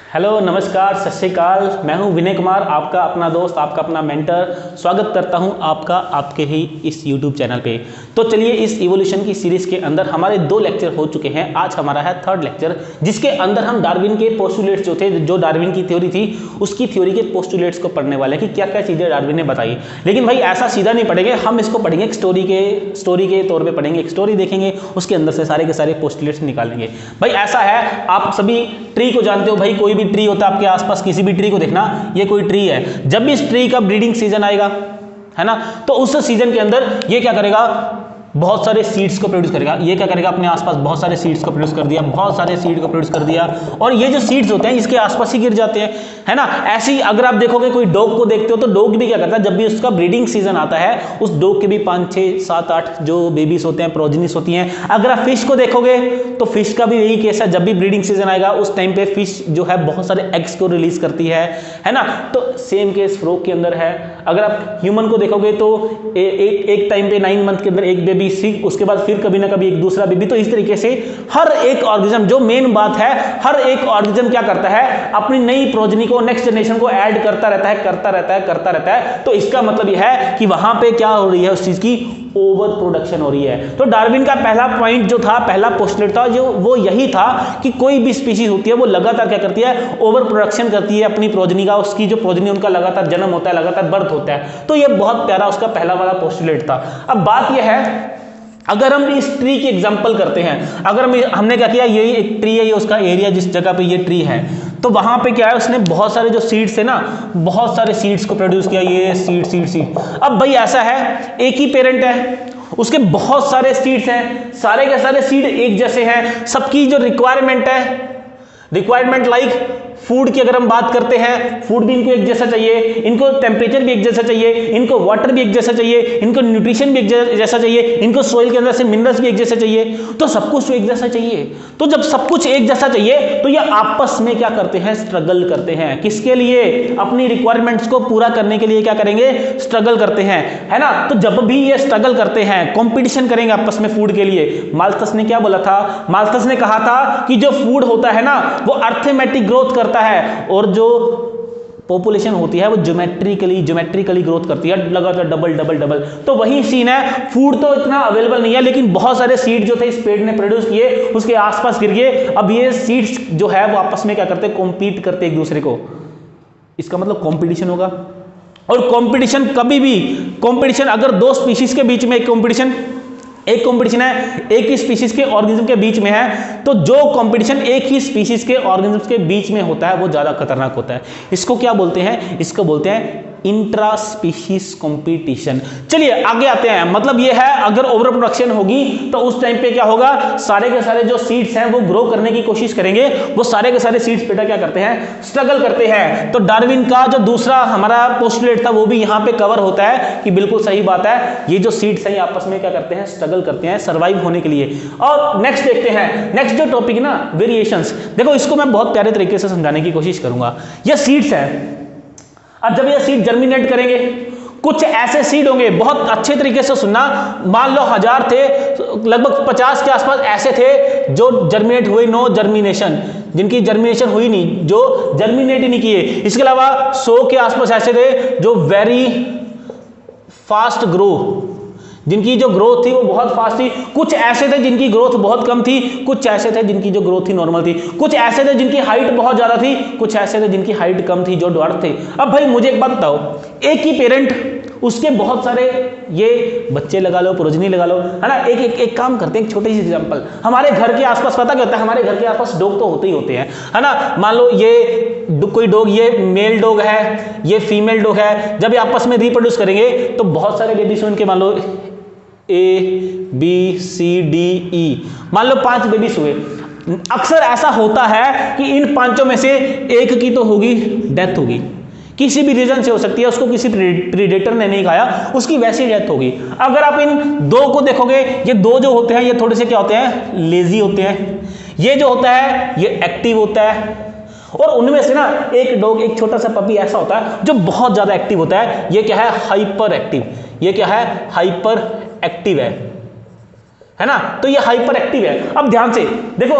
Hello, नमस्कार, सत श्री अकाल। मैं हूं विनय कुमार, आपका अपना दोस्त, आपका अपना मेंटर। स्वागत करता हूं आपका आपके ही इस YouTube चैनल पे। तो चलिए, इस इवोल्यूशन की सीरीज के अंदर हमारे 2 लेक्चर हो चुके हैं। आज हमारा है 3rd लेक्चर, जिसके अंदर हम डार्विन के पोस्टुलेट्स जो थे, जो डार्विन की थ्योरी थी, उसकी थ्योरी के पोस्टुलेट्स को पढ़ने वाले हैं कि क्या क्या चीज़ें डार्विन ने बताई। लेकिन भाई ऐसा सीधा नहीं पढ़ेंगे, हम इसको पढ़ेंगे एक स्टोरी के तौर पर पढ़ेंगे। एक स्टोरी देखेंगे, उसके अंदर से सारे के सारे पोस्टुलेट्स निकालेंगे। भाई ऐसा है, आप सभी ट्री को जानते हो। भाई कोई भी ट्री होता है आपके आसपास, किसी भी ट्री को देखना, ये कोई ट्री है। जब भी इस ट्री का ब्रीडिंग सीजन आएगा, है ना, तो उस सीजन के अंदर ये क्या करेगा, बहुत सारे सीड्स को प्रोड्यूस करेगा। ये क्या करेगा, अपने आसपास बहुत सारे सीड्स को प्रोड्यूस कर दिया, बहुत सारे सीड को प्रोड्यूस कर दिया, और ये जो सीड्स होते हैं इसके आसपास ही गिर जाते हैं, है ना। ऐसे ही अगर आप देखोगे, कोई डॉग को देखते हो तो डॉग भी क्या करता है, जब भी उसका ब्रीडिंग सीजन आता है, उस डॉग के भी 5, 6, 7, 8 जो बेबीज होते हैं, प्रोजेनिस होती हैं। अगर आप फिश को देखोगे तो फिश का भी यही केस है, जब भी ब्रीडिंग सीजन आएगा उस टाइम पे फिश जो है बहुत सारे एग्स को रिलीज करती है ना। तो सेम केस फ्रॉग के अंदर है। अगर आप ह्यूमन को देखोगे तो एक टाइम पे 9 मंथ के अंदर एक बेबी, उसके बाद फिर कभी ना कभी एक दूसरा बेबी। तो इस तरीके से हर एक ऑर्गेनिज्म, जो मेन बात है, हर एक ऑर्गेनिज्म क्या करता है, अपनी नई प्रोजनी को, नेक्स्ट जनरेशन को ऐड करता रहता है। तो इसका मतलब यह है कि वहां पे क्या हो रही है, उस चीज की ओवर प्रोडक्शन हो रही है। तो डार्विन का पहला पॉइंट जो था, पहला पोस्टुलेट था, जो वो यही था कि कोई भी स्पीशीज होती है वो लगातार क्या करती है, ओवर प्रोडक्शन करती है अपनी प्रोजनी का। उसकी जो प्रोजनी, उनका लगातार जन्म होता है, लगातार बर्थ होता है। तो ये बहुत प्यारा उसका पहला वाला पोस्टुलेट था। अब बात यह है, अगर हम इस ट्री की एग्जांपल करते हैं, अगर हमने क्या किया, ये एक ट्री है, ये उसका एरिया जिस जगह पे ये ट्री है, तो वहां पे क्या है, उसने बहुत सारे जो सीड्स है ना, बहुत सारे सीड्स को प्रोड्यूस किया। ये सीड। अब भाई ऐसा है, एक ही पेरेंट है, उसके बहुत सारे सीड्स हैं, सारे के सारे सीड एक जैसे हैं। सबकी जो रिक्वायरमेंट लाइक फूड की अगर हम बात करते हैं, फूड भी इनको एक जैसा चाहिए, इनको टेम्परेचर भी एक जैसा चाहिए, इनको वाटर भी एक जैसा चाहिए, इनको न्यूट्रिशन भी एक जैसा चाहिए, इनको सोइल के अंदर से मिनरल्स भी एक जैसा चाहिए। तो सब कुछ एक जैसा चाहिए। तो जब सब कुछ एक जैसा चाहिए तो ये आपस में क्या करते हैं, स्ट्रगल करते हैं। किसके लिए, अपनी रिक्वायरमेंट्स को पूरा करने के लिए क्या करेंगे, स्ट्रगल करते हैं, है ना। तो जब भी ये स्ट्रगल करते हैं, कंपटीशन करेंगे आपस में फूड के लिए। माल्थस ने क्या बोला था, माल्थस ने कहा था कि जो फूड होता है ना, वो अर्थमेटिक ग्रोथ करता है, और जो पॉपुलेशन होती है वो ज्योमेट्रिकली ग्रोथ करती है, लगातार डबल। तो वही सीन है, फूड तो इतना अवेलेबल नहीं है, लेकिन बहुत सारे सीड जो थे इस पेड़ ने प्रोड्यूस किए, उसके आसपास गिर गए। अब ये सीड्स जो है वो आपस में क्या करते हैं, कॉम्पीट करते एक दूसरे को। इसका मतलब कॉम्पिटिशन होगा। और कॉम्पिटिशन कभी भी, कॉम्पिटिशन अगर 2 स्पीशीज के बीच में एक कॉम्पिटिशन है, एक ही स्पीशीज के ऑर्गेनिज्म के बीच में है, तो जो कंपटीशन एक ही स्पीशीज के ऑर्गेनिज्म के बीच में होता है वो ज्यादा खतरनाक होता है। इसको क्या बोलते हैं, इसको बोलते हैं इंट्रा स्पीशीज कंपटीशन। चलिए आगे आते हैं। मतलब ये है, अगर ओवर प्रोडक्शन होगी तो उस टाइम पे क्या होगा, सारे के सारे जो सीड्स हैं वो ग्रो करने की कोशिश करेंगे। वो सारे के सारे सीड्स बेटा क्या करते हैं, स्ट्रगल करते हैं। तो डार्विन का जो दूसरा हमारा पोस्टुलेट था वो भी यहाँ पे कवर होता है कि बिल्कुल सही बात है, ये जो सीड्स हैं आपस में क्या करते हैं, स्ट्रगल करते हैं सर्वाइव होने के लिए। और नेक्स्ट देखते हैं, नेक्स्ट जो टॉपिक है ना, वेरिएशंस। देखो इसको मैं बहुत प्यारे तरीके से समझाने की कोशिश करूंगा। ये सीड्स है, अब जब ये सीड जर्मिनेट करेंगे, कुछ ऐसे सीड होंगे, बहुत अच्छे तरीके से सुनना, मान लो 1000 थे, लगभग 50 के आसपास ऐसे थे जो जर्मिनेट हुए, नो जर्मिनेशन, जिनकी जर्मिनेशन हुई नहीं, जो जर्मिनेट ही नहीं किए। इसके अलावा 100 के आसपास ऐसे थे जो वेरी फास्ट ग्रो, जिनकी जो ग्रोथ थी वो बहुत फास्ट थी। कुछ ऐसे थे जिनकी ग्रोथ बहुत कम थी, कुछ ऐसे थे जिनकी जो ग्रोथ थी नॉर्मल थी, कुछ ऐसे थे जिनकी हाइट बहुत ज्यादा थी, कुछ ऐसे थे जिनकी हाइट कम थी, जो ड्वार्फ थे। अब भाई मुझे एक बात बताओ, एक ही पेरेंट, उसके बहुत सारे ये बच्चे लगा लो, प्रोजनी लगा लो, है ना। एक काम करते हैं, एक छोटी सी एग्जांपल। हमारे घर के आसपास पता क्या होता है, हमारे घर के आसपास डॉग तो होते ही होते हैं, है ना। मान लो ये कोई डॉग, ये मेल डॉग है, ये फीमेल डॉग है। जब ये आपस में रिप्रोड्यूस करेंगे तो बहुत सारे बेबीज उनके, मान लो ABCDE, मान लो 5 बेबीज हुए। अक्सर ऐसा होता है कि इन 5 में से एक की तो होगी डेथ होगी, किसी भी रीजन से हो सकती है, उसको किसी प्रीडेटर ने नहीं खाया, उसकी वैसी डेथ होगी। अगर आप इन 2 को देखोगे, ये 2 जो होते हैं ये थोड़े से क्या होते हैं, लेजी होते हैं। ये जो होता है ये एक्टिव होता है। और उनमें से ना एक डॉग, एक छोटा सा पपी ऐसा होता है जो बहुत ज्यादा एक्टिव होता है। ये क्या है, हाइपर एक्टिव। ये क्या है, हाइपर एक्टिव है ना। तो ये हाइपर एक्टिव है। अब ध्यान से देखो,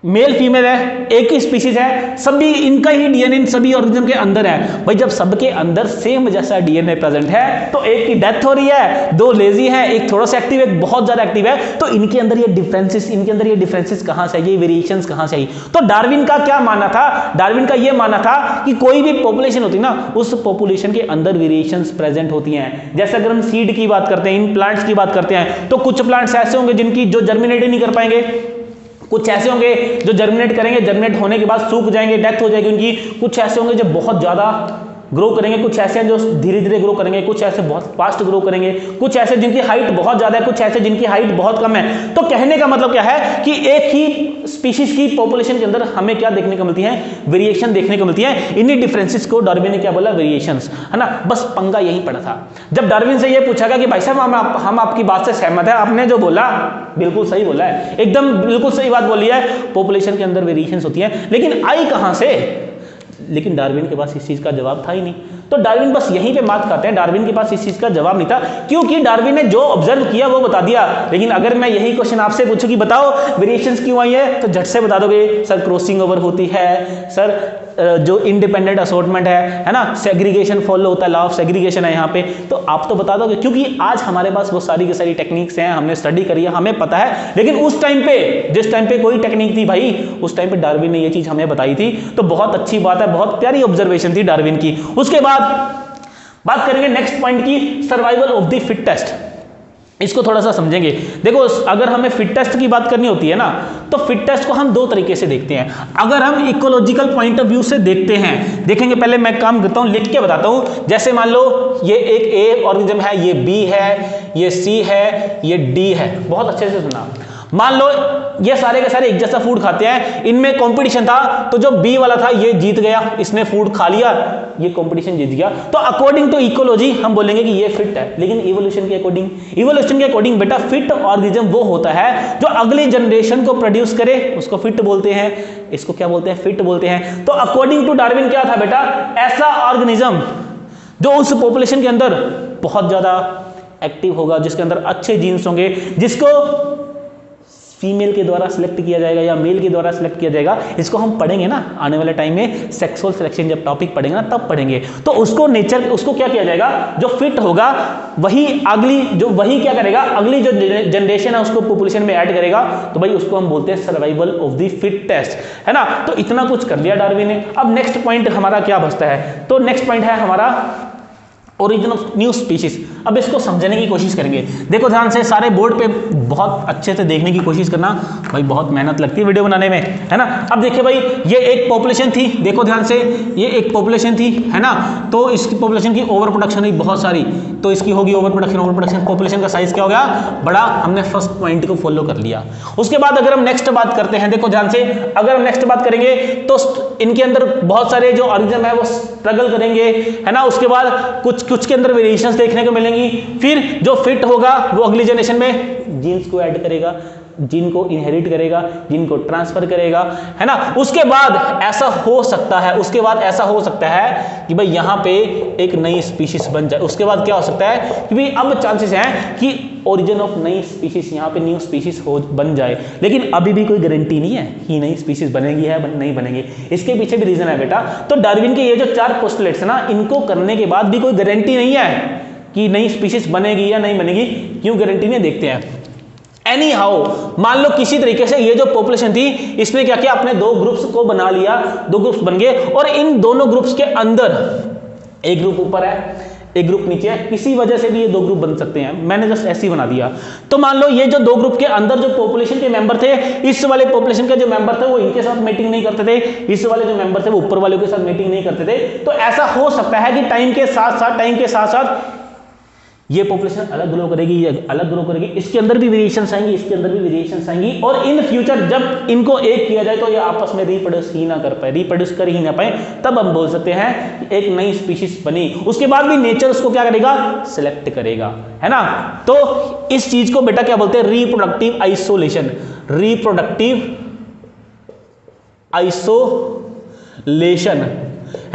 मेल फीमेल है, एक ही स्पीशीज है, सभी इनका ही डीएनए इन सभी ऑर्गेनिज्म के अंदर है। भाई जब सबके अंदर सेम जैसा डीएनए प्रेजेंट है तो एक की डेथ हो रही है, दो लेजी है, एक थोड़ा सा एक्टिव है, एक बहुत ज्यादा एक्टिव है, तो इनके अंदर ये डिफरेंसेस कहां से आई, ये वेरिएशंस कहां से आई? तो डार्विन का क्या मानना था? डार्विन का ये मानना था कि कोई भी पॉपुलेशन होती है ना, उस पॉपुलेशन के अंदर वेरिएशंस प्रेजेंट होती हैं। जैसे अगर हम सीड की बात करते हैं, इन प्लांट्स की बात करते हैं, तो कुछ प्लांट्स ऐसे होंगे जिनकी जो जर्मिनेट ही नहीं कर पाएंगे, कुछ ऐसे होंगे जो जर्मिनेट करेंगे, जर्मिनेट होने के बाद सूख जाएंगे, डेथ हो जाएगी उनकी, कुछ ऐसे होंगे जो बहुत ज्यादा ग्रो करेंगे, कुछ ऐसे हैं जो धीरे धीरे ग्रो करेंगे, कुछ ऐसे बहुत फास्ट ग्रो करेंगे, कुछ ऐसे जिनकी हाइट बहुत ज्यादा है, कुछ ऐसे जिनकी हाइट बहुत कम है। तो कहने का मतलब क्या है कि एक ही स्पीशीज की पॉपुलेशन के अंदर हमें क्या देखने को मिलती है? वेरिएशन देखने को मिलती है। इन्हीं डिफरेंसेस को डार्विन ने क्या बोला? वेरिएशंस, है ना। बस पंगा यही पड़ा था। जब डार्विन से यह पूछा गया कि भाई साहब हम आपकी बात से सहमत है, आपने जो बोला बिल्कुल सही बोला है, एकदम बिल्कुल सही बात बोली है, पॉपुलेशन के अंदर वेरिएशंस होती है, लेकिन आई कहां से? लेकिन डार्विन के पास इस चीज का जवाब था ही नहीं। तो डार्विन बस यहीं पे मात खाते हैं, डार्विन के पास इस चीज का जवाब नहीं था, क्योंकि डार्विन ने जो ऑब्जर्व किया वो बता दिया। लेकिन अगर मैं यही क्वेश्चन आपसे पूछूं कि बताओ वेरिएशंस क्यों आई है, तो झट से बता दोगे सर क्रॉसिंग ओवर होती है, सर जो इंडिपेंडेंट असॉर्टमेंट है ना, सेग्रीगेशन फॉलो होता है, लॉ ऑफ सेग्रीगेशन है यहाँ पे, तो आप तो बता दोगे, क्योंकि आज हमारे पास वो सारी की सारी टेक्निक्स हैं, हमने स्टडी करी है, हमें पता है। लेकिन उस टाइम पे, जिस टाइम पे कोई टेक्निक थी भाई, उस टाइम पे डार्विन ने ये चीज हमें बताई थी, तो बहुत अच्छी बात है, बहुत प्यारी ऑब्जर्वेशन थी डार्विन की। उसके बाद बात करेंगे नेक्स्ट पॉइंट की, सर्वाइवल ऑफ द फिटेस्ट। इसको थोड़ा सा समझेंगे। देखो अगर हमें फिट टेस्ट की बात करनी होती है ना, तो फिट टेस्ट को हम दो तरीके से देखते हैं। अगर हम इकोलॉजिकल पॉइंट ऑफ व्यू से देखते हैं, देखेंगे, पहले मैं काम करता हूं, लिख के बताता हूं। जैसे मान लो ये एक ए ऑर्गेनिज्म है, ये बी है, ये सी है, ये डी है। बहुत अच्छे से सुना। मान लो ये सारे के सारे एक जैसा फूड खाते हैं, इनमें कंपटीशन था, तो जो बी वाला था ये जीत गया, इसने फूड खा लिया, ये कंपटीशन जीत गया। तो अकॉर्डिंग टू इकोलॉजी हम बोलेंगे कि ये फिट है। लेकिन इवोल्यूशन के अकॉर्डिंग बेटा फिट ऑर्गेनिज्म वो होता है जो अगली जनरेशन को प्रोड्यूस करे, उसको फिट बोलते हैं। इसको क्या बोलते हैं? फिट बोलते हैं। तो अकॉर्डिंग टू डार्विन क्या था बेटा? ऐसा ऑर्गेनिज्म जो उस पॉपुलेशन के अंदर बहुत ज्यादा एक्टिव होगा, जिसके अंदर अच्छे जीन्स होंगे, जिसको फीमेल के द्वारा सिलेक्ट किया जाएगा या मेल के द्वारा सिलेक्ट किया जाएगा। इसको हम पढ़ेंगे ना आने वाले टाइम में, सेक्सुअल सिलेक्शन जब टॉपिक पढ़ेंगे ना तब पढ़ेंगे। तो उसको उसको क्या किया जाएगा? जो फिट होगा वही वही क्या करेगा? अगली जो जनरेशन है उसको पॉपुलेशन में ऐड करेगा। तो भाई उसको हम बोलते हैं सर्वाइवल ऑफ द फिटेस्ट, है ना। तो इतना कुछ कर लिया डार्विन ने। अब नेक्स्ट पॉइंट हमारा क्या बचता है? तो नेक्स्ट पॉइंट है हमारा ओरिजिन ऑफ न्यू स्पीशीज। अब इसको समझने की कोशिश करेंगे। देखो ध्यान से, सारे बोर्ड पे बहुत अच्छे से देखने की कोशिश करना भाई, बहुत मेहनत लगती है वीडियो बनाने में, है ना। अब देखिए भाई, ये एक पॉपुलेशन थी, देखो ध्यान से, ये एक पॉपुलेशन थी, है ना। तो इसकी पॉपुलेशन की ओवर प्रोडक्शन हुई बहुत सारी, तो इसकी होगी ओवर प्रोडक्शन, पॉपुलेशन का साइज क्या हो गया? बड़ा। हमने फर्स्ट पॉइंट को फॉलो कर लिया। उसके बाद अगर हम नेक्स्ट बात करते हैं, देखो ध्यान से, अगर हम नेक्स्ट बात करेंगे तो इनके अंदर बहुत सारे जो ऑर्गेनिज्म है वो स्ट्रगल करेंगे, है ना। उसके बाद कुछ के अंदर वेरिएशंस देखने को मिलेंगी। फिर जो फिट होगा वो अगली जनरेशन में जीन्स को ऐड करेगा, जीन को इनहेरिट करेगा, जीन को ट्रांसफर करेगा, है ना। उसके बाद ऐसा हो सकता है कि भाई यहाँ पे एक नई स्पीशीज बन जाए। उसके बाद क्या हो सकता है कि भाई अब चांसेस हैं कि ओरिजिन ऑफ नई स्पीशीज, यहाँ पे न्यू स्पीशीज बन जाए। लेकिन अभी भी कोई गारंटी नहीं है कि नई स्पीशीज बनेगी है नहीं बनेगी। इसके पीछे भी रीजन है बेटा। तो डार्विन के ये जो 4 पोस्टुलेट्स है ना, इनको करने के बाद भी कोई गारंटी नहीं है कि नई स्पीशीज बनेगी या नहीं बनेगी। क्यों गारंटी नहीं? देखते हैं। एनी हाउ, मान लो किसी तरीके से ये जो पॉपुलेशन थी, इसने क्या किया? अपने 2 ग्रुप्स को बना लिया, 2 ग्रुप्स बन गए, और इन दोनों ग्रुप्स के अंदर एक ग्रुप ऊपर है, एक ग्रुप नीचे है। किसी वजह से भी ये 2 ग्रुप बन सकते हैं, मैंने जस्ट ऐसे ही बना दिया। तो मान लो ये जो 2 ग्रुप के अंदर जो पॉपुलेशन के मेंबर थे, इस वाले पॉपुलेशन के जो मेंबर थे वो इनके साथ मीटिंग नहीं करते थे, इस वाले जो मेंबर थे वो ऊपर वाले के साथ मीटिंग नहीं करते थे। तो ऐसा हो सकता है कि टाइम के साथ ये पॉपुलेशन अलग ग्रो करेगी, ये अलग ग्रो करेगी, इसके अंदर भी वेरिएशंस आएंगी, इसके अंदर भी वेरिएशंस आएंगी, और इन फ्यूचर जब इनको एक किया जाए तो ये आपस में रिप्रोड्यूस कर ही ना पाए, तब हम बोल सकते हैं कि एक नई स्पीशीज बनी। उसके बाद भी नेचर उसको क्या करेगा? सिलेक्ट करेगा, है ना। तो इस चीज को बेटा क्या बोलते हैं? Reproductive isolation.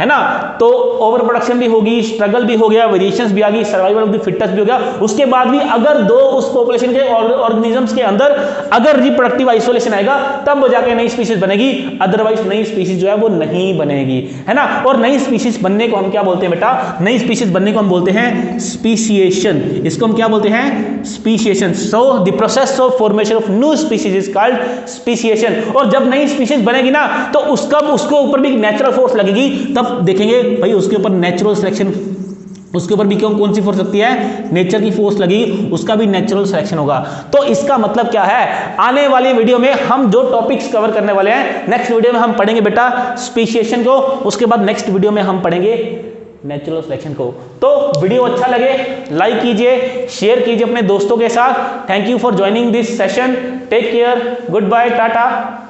है ना। तो ओवर प्रोडक्शन भी होगी, स्ट्रगल भी हो गया, वेरिएशंस भी आ गई, सर्वाइवल ऑफ द फिटेस्ट भी हो गया। उसके बाद भी अगर दो उस पॉपुलेशन के ऑर्गेनिजम्स के अंदर अगर रिप्रोडक्टिव आइसोलेशन आएगा तब जाके नई स्पीशीज बनेगी, अदरवाइज नई स्पीशीज जो है वो नहीं बनेगी, है ना। और नई स्पीशीज बनने को हम क्या बोलते हैं बेटा, नई स्पीशीज बनने को हम बोलते हैं स्पीशिएशन। इसको हम क्या बोलते हैं, speciation. So the process of formation of new species is called speciation. और जब नई स्पीशीज बनेगी ना तो उसके ऊपर भी नेचुरल फोर्स लगेगी, तब देखेंगे भाई उसके ऊपर नेचुरल सिलेक्शन, उसके ऊपर भी कौन सी फोर्स लगती है, नेचर की फोर्स लगेगी, उसका भी नेचुरल सिलेक्शन होगा। तो इसका मतलब क्या है, आने वाली वीडियो में हम जो टॉपिक्स कवर करने वाले हैं, नेक्स्ट वीडियो में हम पढ़ेंगे बेटा स्पीशिएशन को, उसके बाद नेक्स्ट वीडियो में हम पढ़ेंगे नेचुरल सिलेक्शन को। तो वीडियो अच्छा लगे लाइक कीजिए, शेयर कीजिए अपने दोस्तों के साथ। Thank you for joining this session, take care, good bye, Tata.